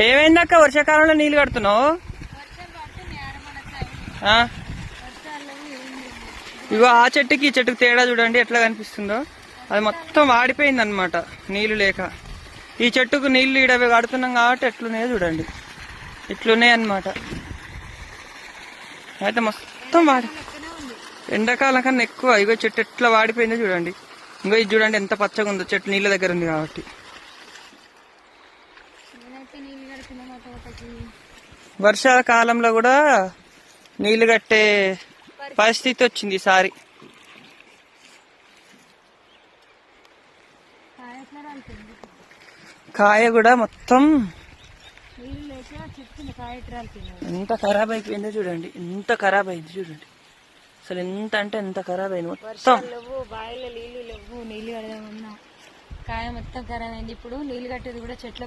ఏమైందక్క వర్షాకాలంలో నీళ్లు కడుతున్నావు? ఇగో ఆ చెట్టుకి ఈ చెట్టుకి తేడా చూడండి ఎట్లా కనిపిస్తుందో. అది మొత్తం వాడిపోయింది అనమాట నీళ్లు లేక. ఈ చెట్టుకు నీళ్లు ఇడవి కడుతున్నాం కాబట్టి ఎట్లున్నాయో చూడండి, ఇట్లున్నాయి అనమాట. అయితే మొత్తం వాడి ఎండాకాలం కన్నా ఎక్కువ. ఇగో చెట్టు ఎట్లా వాడిపోయిందో చూడండి. ఇంకో ఇది చూడండి ఎంత పచ్చగా ఉందో, చెట్టు నీళ్ళ దగ్గర ఉంది కాబట్టి. వర్షాల కాలంలో కూడా నీళ్లు కట్టే పరిస్థితి వచ్చింది ఈసారి. కాయ కూడా మొత్తం ఎంత ఖరాబ్ అయిపోయిందో చూడండి, ఎంత ఖరాబ్ అయింది చూడండి. అసలు ఎంత అంటే ఎంత ఖరాబ్ అయింది మొత్తం. బాయిలో నీళ్లు లేవు, నీళ్లు కడదామన్నా కాయ మొత్తం ఖరాబ్ అయింది. ఇప్పుడు నీళ్లు కట్టేది కూడా చెట్ల